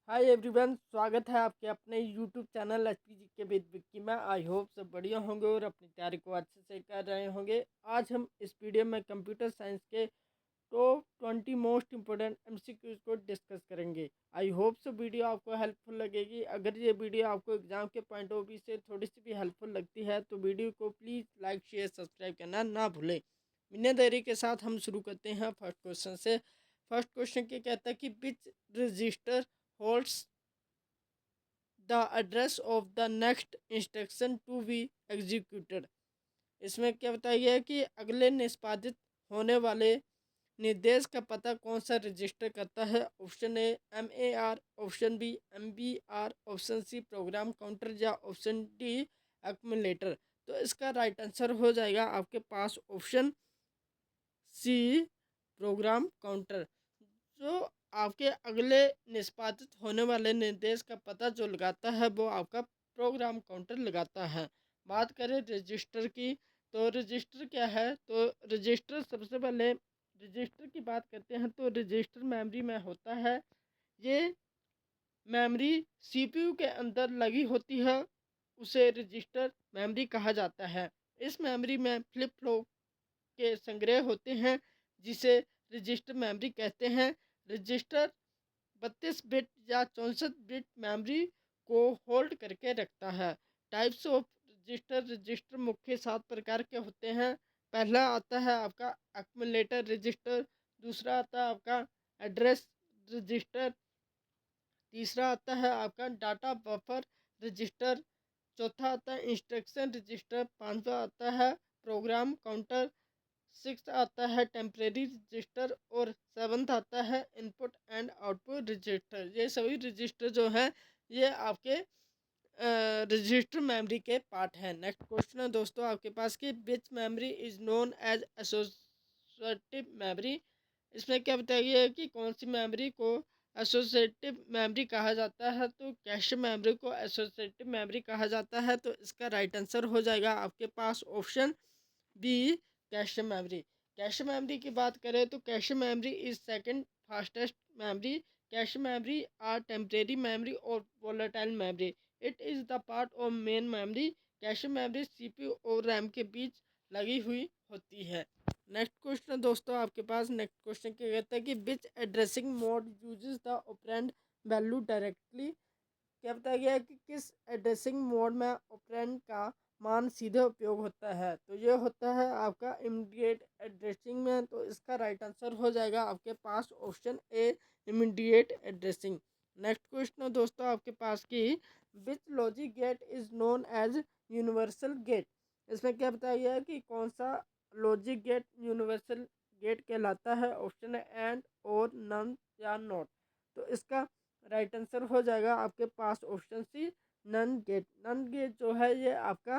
Hi everyone, स्वागत है आपके अपने यूट्यूब चैनल एचपीजी के विद विक्की में। आई होप सब बढ़िया होंगे और अपनी तैयारी को अच्छे से कर रहे होंगे। आज हम इस वीडियो में कंप्यूटर साइंस के टॉप 20 मोस्ट इम्पोर्टेंट एमसीक्यूज को डिस्कस करेंगे। आई होप सो वीडियो आपको हेल्पफुल लगेगी। अगर ये वीडियो आपको एग्जाम के पॉइंट ऑफ व्यू से थोड़ी सी भी हेल्पफुल लगती है तो वीडियो को प्लीज़ लाइक शेयर सब्सक्राइब करना ना भूलें। बिना देरी के साथ हम शुरू करते हैं फर्स्ट क्वेश्चन से। फर्स्ट क्वेश्चन के कहता है कि which register holds the address of the next instruction to be executed. इसमें क्या बताया है कि अगले निष्पादित होने वाले निर्देश का पता कौन सा रजिस्टर करता है। Option A MAR, option B MBR, option C program counter या ऑप्शन डी एक्यूमुलेटर। तो इसका राइट आंसर हो जाएगा आपके पास ऑप्शन सी प्रोग्राम काउंटर। जो आपके अगले निष्पादित होने वाले निर्देश का पता जो लगाता है वो आपका प्रोग्राम काउंटर लगाता है। बात करें रजिस्टर की, तो रजिस्टर क्या है? तो रजिस्टर सबसे पहले रजिस्टर की बात करते हैं तो रजिस्टर मेमोरी में होता है। ये मेमोरी सीपीयू के अंदर लगी होती है, उसे रजिस्टर मेमोरी कहा जाता है। इस मेमोरी में फ्लिप फ्लॉप के संग्रह होते हैं जिसे रजिस्टर मेमोरी कहते हैं। रजिस्टर 32 बिट या 64 बिट मेमोरी को होल्ड करके रखता है। टाइप्स ऑफ रजिस्टर, रजिस्टर मुख्य 7 प्रकार के होते हैं। पहला आता है आपका एक्यूमुलेटर रजिस्टर, दूसरा आता है आपका एड्रेस रजिस्टर, तीसरा आता है आपका डाटा बफर रजिस्टर, चौथा आता है इंस्ट्रक्शन रजिस्टर, पांचवा आता है प्रोग्राम काउंटर, सिक्स आता है टेम्परेरी रजिस्टर और सेवन्थ आता है इनपुट एंड आउटपुट रजिस्टर। ये सभी रजिस्टर जो है ये आपके रजिस्टर मेमोरी के पार्ट हैं। नेक्स्ट क्वेश्चन है दोस्तों आपके पास कि which memory is known as associative memory. इसमें क्या बताया गया है कि कौन सी मेमोरी को एसोसिएटिव मेमोरी कहा जाता है। तो कैश मेमोरी को एसोसिएटिव मेमोरी कहा जाता है। तो इसका राइट आंसर हो जाएगा आपके पास option B cache memory. Cache memory की बात करें तो cache memory is second fastest memory. Cache memory are temporary memory और volatile memory. It is the part of main memory. Cache memory CPU और रैम के बीच लगी हुई होती है। नेक्स्ट क्वेश्चन दोस्तों आपके पास, नेक्स्ट क्वेश्चन क्या कहता है कि which addressing mode uses the operand value directly. क्या बताया गया है कि किस एड्रेसिंग मोड में ऑपरेंड का मान सीधे उपयोग होता है। तो ये होता है आपका इमीडिएट एड्रेसिंग में। तो इसका राइट आंसर हो जाएगा आपके पास option A immediate addressing. Next question है दोस्तों आपके पास कि which logic gate is known as universal gate. इसमें क्या बताया गया है कि कौन सा लॉजिक गेट यूनिवर्सल गेट कहलाता है। ऑप्शन है एंड और नन या नॉट। तो इसका राइट आंसर हो जाएगा आपके पास option C NAND gate. NAND gate जो है ये आपका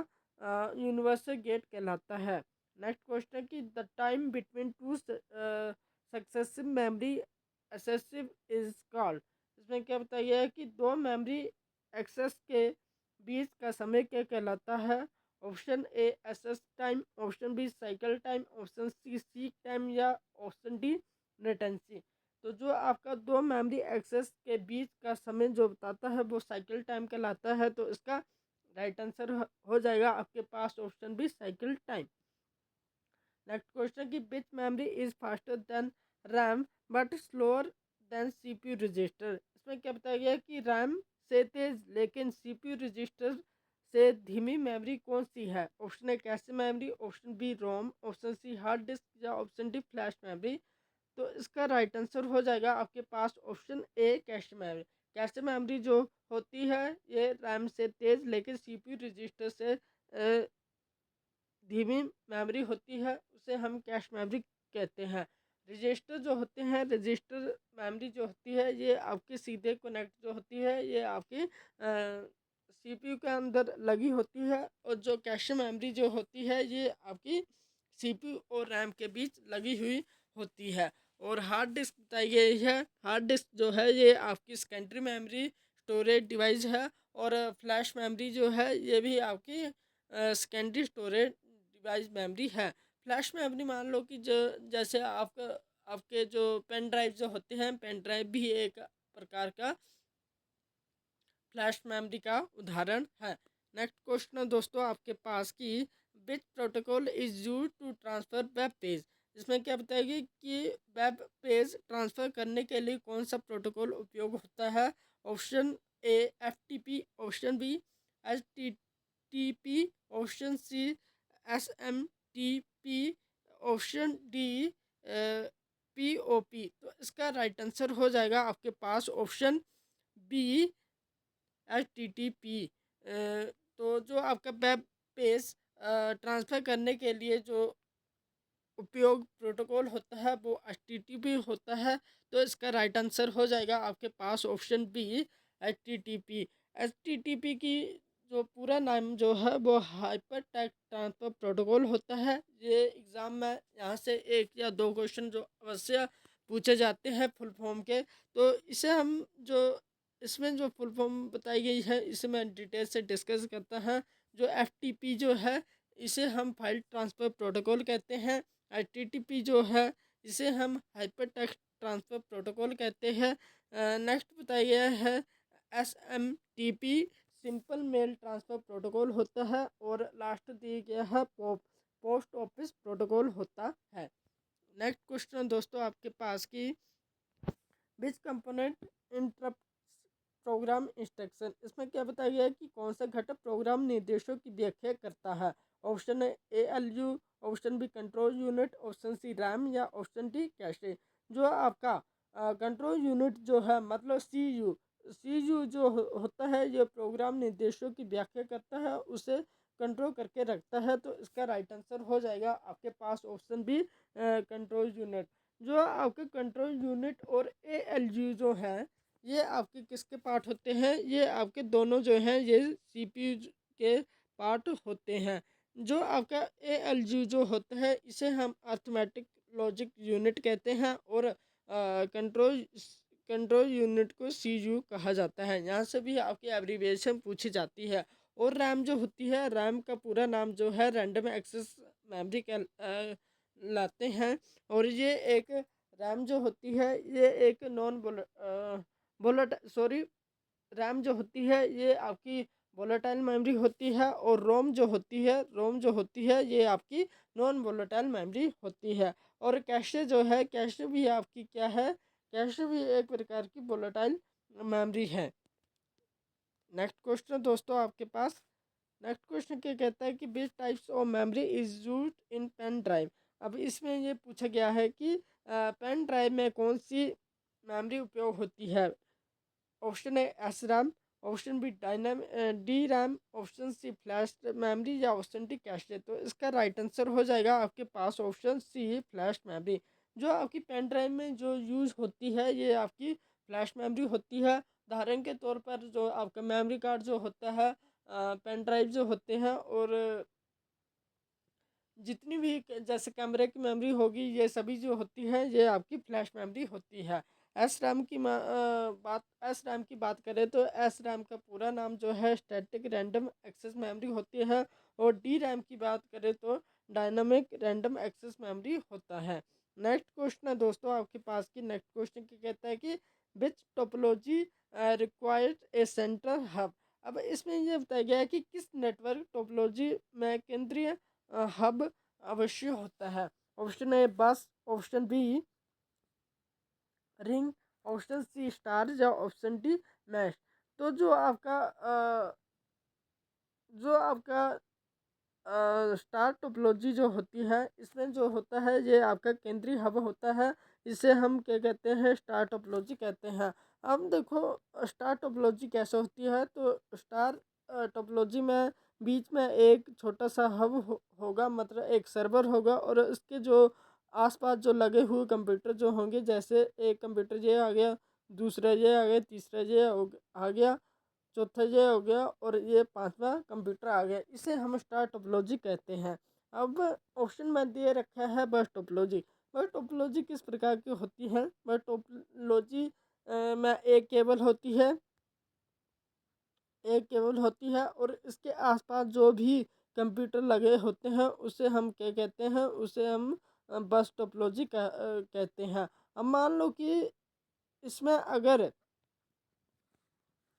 यूनिवर्सल गेट कहलाता है। नेक्स्ट क्वेश्चन कि the time between two successive memory excessive is called. इसमें क्या बताइए है कि दो मेमोरी एक्सेस के बीच का समय क्या कहलाता है। Option A access time, option B cycle time, option C seek time या ऑप्शन डी लेटेंसी। तो जो आपका दो मेमोरी एक्सेस के बीच का समय जो बताता है वो साइकिल टाइम कहलाता है। तो इसका राइट आंसर हो जाएगा आपके पास option B cycle time. Next question की which memory is faster than RAM but slower than CPU register. इसमें क्या बताया गया है कि रैम से तेज लेकिन सीपीयू रजिस्टर से धीमी मेमोरी कौन सी है। Option A cache memory, option B ROM, option C hard disk या ऑप्शन डी फ्लैश मेमोरी। तो इसका राइट आंसर हो जाएगा आपके पास option A cache memory. Cache memory जो होती है ये रैम से तेज लेकिन सीपीयू रजिस्टर से धीमी मेमोरी होती है, उसे हम कैश मेमोरी कहते हैं। रजिस्टर जो होते हैं, रजिस्टर मेमोरी जो होती है ये आपकी सीधे कनेक्ट जो होती है ये आपकी सीपीयू के अंदर लगी होती है। और जो कैश मेमोरी जो होती है ये आपकी सीपीयू और रैम के बीच लगी हुई होती है। और हार्ड डिस्क बताई गई है। हार्ड डिस्क जो है ये आपकी सेकेंडरी मेमोरी स्टोरेज डिवाइस है। और फ्लैश मेमोरी जो है ये भी आपकी सेकेंडरी स्टोरेज डिवाइस मेमोरी है। फ्लैश मेमोरी मान लो कि जो जैसे आपका आपके जो पेन ड्राइव जो होते हैं, पेन ड्राइव भी एक प्रकार का फ्लैश मेमोरी का उदाहरण है। नेक्स्ट क्वेश्चन दोस्तों आपके पास कि which protocol is used to transfer web page. इसमें क्या बताएगी कि वेब पेज ट्रांसफ़र करने के लिए कौन सा प्रोटोकॉल उपयोग होता है। Option A FTP, option B HTTP, option C SMTP, option D POP। तो इसका राइट आंसर हो जाएगा आपके पास ऑप्शन बी HTTP। तो जो आपका वेब पेज ट्रांसफ़र करने के लिए जो उपयोग प्रोटोकॉल होता है वो HTTP होता है। तो इसका राइट आंसर हो जाएगा आपके पास ऑप्शन बी HTTP। HTTP की जो पूरा नाम जो है वो हाइपर टेक्स्ट ट्रांसफर प्रोटोकॉल होता है। ये एग्ज़ाम में यहाँ से एक या दो क्वेश्चन जो अवश्य पूछे जाते हैं फुल फॉर्म के। तो इसे हम जो इसमें जो फुल फॉर्म बताई गई है इसे मैं डिटेल से डिस्कस करता है। जो FTP जो है इसे हम फाइल ट्रांसफ़र प्रोटोकॉल कहते हैं। HTTP जो है इसे हम हाइपर टेक्स्ट ट्रांसफ़र प्रोटोकॉल कहते हैं। नेक्स्ट बताया गया है SMTP, simple mail transfer protocol होता है। और लास्ट दिया गया है पोस्ट ऑफिस प्रोटोकॉल होता है। नेक्स्ट क्वेश्चन दोस्तों आपके पास की विच कंपोनेंट इंटरप्ट प्रोग्राम इंस्ट्रक्शन। इसमें क्या बताया गया है कि कौन सा घटक प्रोग्राम निर्देशों की व्याख्या करता है। Option A ALU, option B control unit, option C RAM या ऑप्शन डी कैशे। जो आपका कंट्रोल यूनिट जो है मतलब CU जो होता है ये प्रोग्राम निर्देशों की व्याख्या करता है, उसे कंट्रोल करके रखता है। तो इसका राइट आंसर हो जाएगा आपके पास ऑप्शन बी कंट्रोल यूनिट। जो आपके कंट्रोल यूनिट और ALU जो है ये आपके किसके पार्ट होते हैं। ये आपके दोनों जो हैं ये CPU के पार्ट होते हैं। जो आपका ALU जो होता है इसे हम अर्थमेटिक लॉजिक यूनिट कहते हैं। और कंट्रोल कंट्रोल यूनिट को CU कहा जाता है। यहाँ से भी आपकी एब्रीविएशन पूछी जाती है। और रैम जो होती है रैम का पूरा नाम जो है रैंडम एक्सेस मेमोरी लाते हैं। और ये एक रैम जो होती है ये एक नॉन बुलेट सॉरी रैम जो होती है ये आपकी वोलेटाइल मेमोरी होती है। और रोम जो होती है ये आपकी नॉन वोलेटाइल मेमोरी होती है। और कैशे जो है कैशे भी आपकी क्या है, कैशे भी एक प्रकार की वोलेटाइल मेमोरी है। नेक्स्ट क्वेश्चन दोस्तों आपके पास नेक्स्ट क्वेश्चन क्या कहता है कि which types of memory is used in pen drive. अब इसमें ये पूछा गया है कि पेन ड्राइव में कौन सी मेमोरी उपयोग होती है। Option A SRAM, option B DRAM, option C flash memory या ऑप्शन डी कैशे। तो इसका राइट आंसर हो जाएगा आपके पास ऑप्शन सी फ्लैश मेमोरी। जो आपकी पेन ड्राइव में जो यूज़ होती है ये आपकी फ्लैश मेमोरी होती है। उदाहरण के तौर पर जो आपका मेमोरी कार्ड जो होता है पेन ड्राइव जो होते हैं और जितनी भी जैसे कैमरे की मेमोरी होगी ये सभी जो होती है ये आपकी फ्लैश मेमोरी होती है। एस रैम की बात करें तो एस रैम का पूरा नाम जो है स्टैटिक रैंडम एक्सेस मेमोरी होती है। और डी रैम की बात करें तो डायनामिक रैंडम एक्सेस मेमोरी होता है। नेक्स्ट क्वेश्चन है दोस्तों आपके पास की नेक्स्ट क्वेश्चन क्या कहता है कि विच टोपोलॉजी रिक्वायर्ड ए सेंट्रल हब। अब इसमें ये बताया गया है कि किस नेटवर्क टोपोलॉजी में केंद्रीय हब अवश्य होता है। Option A bus, option B ring, option C star या ऑप्शन डी मैश। तो जो आपका स्टार टोपोलॉजी जो होती है इसमें जो होता है ये आपका केंद्रीय हब होता है। इसे हम क्या कहते हैं स्टार टोपोलॉजी कहते हैं। अब देखो स्टार टोपोलॉजी कैसे होती है। तो स्टार टोपोलॉजी में बीच में एक छोटा सा हब होगा मतलब एक सर्वर होगा। और इसके जो आसपास जो लगे हुए कंप्यूटर जो होंगे जैसे एक कंप्यूटर ये आ गया, दूसरा ये आ गया, तीसरा ये आ गया, चौथा ये हो गया और ये पांचवा कंप्यूटर आ गया। इसे हम स्टार टोपोलॉजी कहते हैं। अब ऑप्शन में दे रखा है बस टोपोलॉजी। बस टोपोलॉजी किस प्रकार की होती है। बस टोपोलॉजी में एक केबल होती है और इसके आसपास जो भी कंप्यूटर लगे होते हैं उसे हम क्या कहते हैं, उसे हम बस टोपोलॉजी कहते हैं। अब मान लो कि इसमें अगर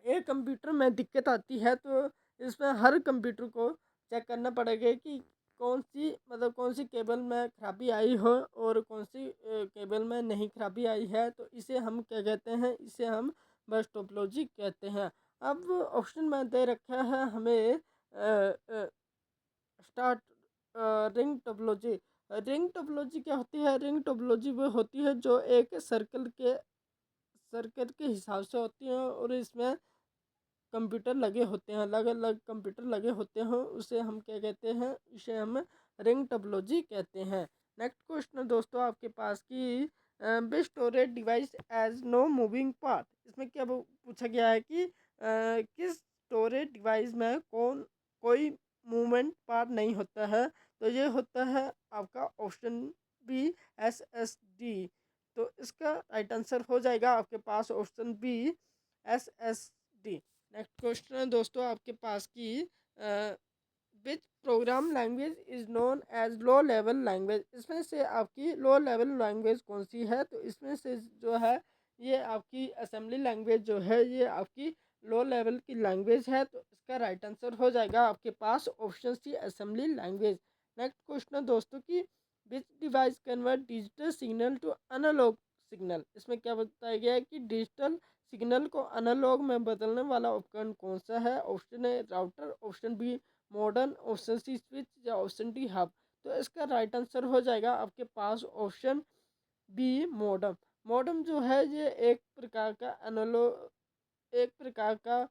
एक कंप्यूटर में दिक्कत आती है तो इसमें हर कंप्यूटर को चेक करना पड़ेगा कि कौन सी केबल में खराबी आई हो और कौन सी केबल में नहीं खराबी आई है। तो इसे हम क्या कहते हैं, इसे हम बस टोपोलॉजी कहते हैं। अब ऑप्शन में दे रखा है हमें start ring topology. Ring topology क्या होती है? रिंग टोपोलॉजी वो होती है जो एक सर्कल के हिसाब से होती है और इसमें कंप्यूटर लगे होते हैं, अलग अलग कंप्यूटर लगे होते हैं, उसे हम क्या कहते हैं, इसे हम रिंग टोपोलॉजी कहते हैं। नेक्स्ट क्वेश्चन दोस्तों आपके पास कि best storage device as no moving part. इसमें क्या पूछा गया है कि किस स्टोरेज डिवाइस में कोई मूवमेंट पार्ट नहीं होता है। तो ये होता है आपका ऑप्शन बी, SSD। तो इसका राइट आंसर हो जाएगा आपके पास option B, SSD। Next question है दोस्तों आपके पास कि which program language is known as low level language. इसमें से आपकी लो लेवल लैंग्वेज कौन सी है? तो इसमें से जो है ये आपकी असेंबली लैंग्वेज जो है ये आपकी लो लेवल की लैंग्वेज है। तो इसका राइट आंसर हो जाएगा आपके पास option C, assembly language. Next question दोस्तों की which device convert digital signal to analog signal. इसमें क्या बताया गया है कि डिजिटल सिग्नल को एनालॉग में बदलने वाला उपकरण कौन सा है? Option A router, option B modern, option C switch या ऑप्शन डी हब। तो इसका राइट आंसर हो जाएगा आपके पास ऑप्शन बी, मॉडर्न। मॉडर्न जो है ये एक प्रकार का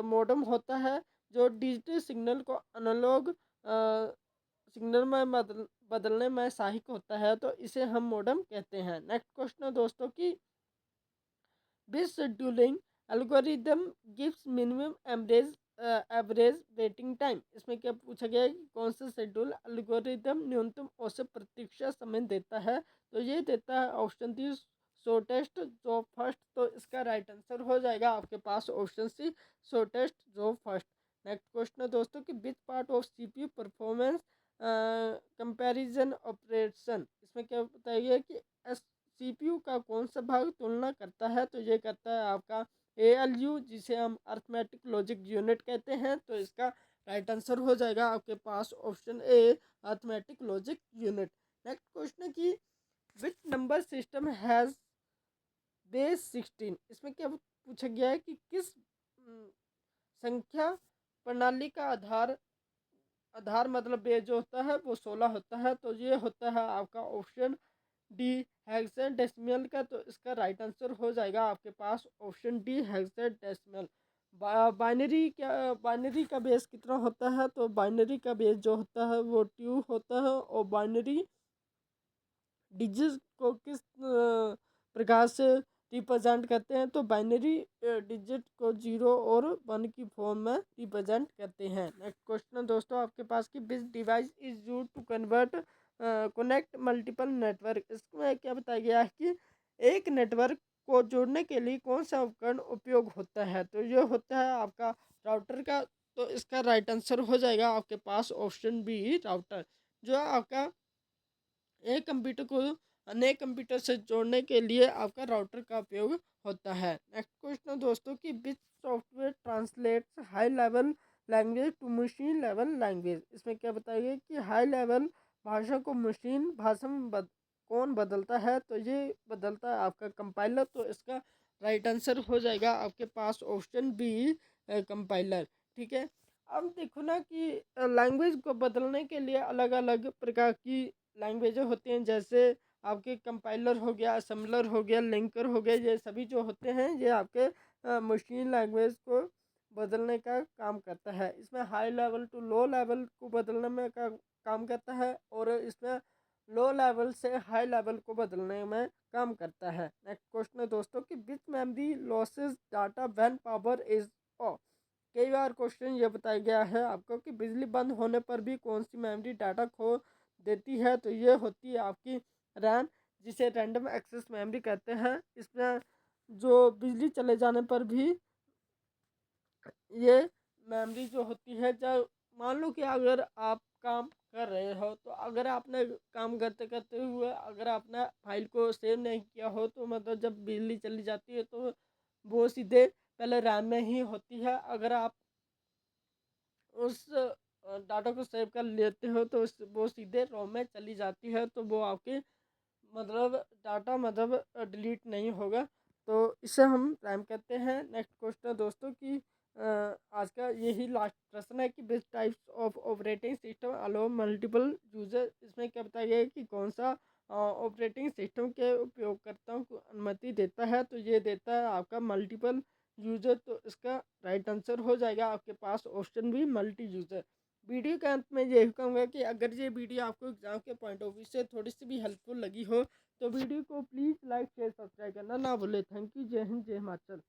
मॉडर्न होता है जो डिजिटल सिग्नल को एनालॉग सिग्नल में बदलने में सहायक होता है। तो इसे हम मॉडर्न कहते हैं। नेक्स्ट क्वेश्चन है दोस्तों की This scheduling algorithm gives minimum average waiting time. इसमें क्या पूछा गया है कि कौन सा शेड्यूल एल्गोरिदम न्यूनतम औसत प्रतीक्षा समय देता है? तो ये देता है option D, shortest job first. तो इसका राइट आंसर हो जाएगा आपके पास option C, shortest job first. Next question है दोस्तों कि which part of CPU performance comparison operation. इसमें क्या बताया गया कि CPU का कौन सा भाग तुलना करता है? तो ये करता है आपका ALU, जिसे हम अर्थमेटिक लॉजिक यूनिट कहते हैं। तो इसका राइट आंसर हो जाएगा आपके पास option A, arithmetic logic unit. Next question की which number system has base 16। इसमें क्या पूछा गया है कि किस संख्या प्रणाली का आधार आधार मतलब बेस जो होता है वो 16 होता है। तो ये होता है आपका ऑप्शन डी, हेक्साडेसिमल का। तो इसका राइट आंसर हो जाएगा आपके पास ऑप्शन डी, हेक्साडेसिमल। बाइनरी का बेस कितना होता है? तो बाइनरी का बेस जो होता है वो 2 होता है। और बाइनरी डिजिट को किस प्रकार से रिप्रेजेंट करते हैं? तो बाइनरी डिजिट को 0 और 1 की फॉर्म में रिप्रेजेंट करते हैं। नेक्स्ट क्वेश्चन दोस्तों आपके पास कि which device is used to connect multiple network. इसमें क्या बताया गया है कि एक नेटवर्क को जोड़ने के लिए कौन सा उपकरण उपयोग होता है? तो ये होता है आपका राउटर का। तो इसका राइट आंसर हो जाएगा आपके पास ऑप्शन बी, राउटर। जो है आपका एक कंप्यूटर को नए कंप्यूटर से जोड़ने के लिए आपका राउटर का उपयोग होता है। नेक्स्ट क्वेश्चन दोस्तों कि which software translates high level language to machine level language. इसमें क्या बताइए कि हाई लेवल भाषा को मशीन भाषा में कौन बदलता है? तो ये बदलता है आपका कंपाइलर। तो इसका राइट आंसर हो जाएगा आपके पास ऑप्शन बी, कंपाइलर। ठीक है। अब देखो ना कि लैंग्वेज को बदलने के लिए अलग अलग प्रकार की लैंग्वेजें होती हैं, जैसे आपके कंपाइलर हो गया, असेंबलर हो गया, लिंकर हो गया। ये सभी जो होते हैं ये आपके मशीन लैंग्वेज को बदलने का काम करता है। इसमें high level to low level को बदलने में का काम करता है और इसमें लो लेवल से हाई लेवल को बदलने में काम करता है। नेक्स्ट क्वेश्चन है दोस्तों कि which memory losses data when power is off. कई बार क्वेश्चन ये बताया गया है आपको कि बिजली बंद होने पर भी कौन सी मेमोरी डाटा खो देती है? तो ये होती है आपकी रैम, जिसे रैंडम एक्सेस मेमोरी कहते हैं। इसमें जो बिजली चले जाने पर भी ये मेमोरी जो होती है, जब मान लो कि अगर आप काम कर रहे हो तो अगर आपने काम करते करते हुए अगर आपने फाइल को सेव नहीं किया हो तो मतलब जब बिजली चली जाती है तो वो सीधे पहले रैम में ही होती है। अगर आप उस डाटा को सेव कर लेते हो तो वो सीधे रोम में चली जाती है, तो वो आपके मतलब डाटा मतलब डिलीट नहीं होगा। तो इसे हम रैम कहते हैं। नेक्स्ट क्वेश्चन दोस्तों कि आज का यही लास्ट प्रश्न है कि best types of operating system allow multiple user. इसमें क्या बताया गया है कि कौन सा ऑपरेटिंग सिस्टम के उपयोगकर्ताओं को अनुमति देता है, तो ये देता है आपका मल्टीपल यूजर। तो इसका राइट आंसर हो जाएगा आपके पास ऑप्शन भी मल्टी यूजर। वीडियो के अंत में यही कहूँगा कि अगर ये वीडियो आपको एग्जाम के पॉइंट ऑफ व्यू से थोड़ी सी भी हेल्पफुल लगी हो तो वीडियो को प्लीज़ लाइक शेयर सब्सक्राइब करना ना भूलें। Thank you. जय हिंद, जय हिमाचल।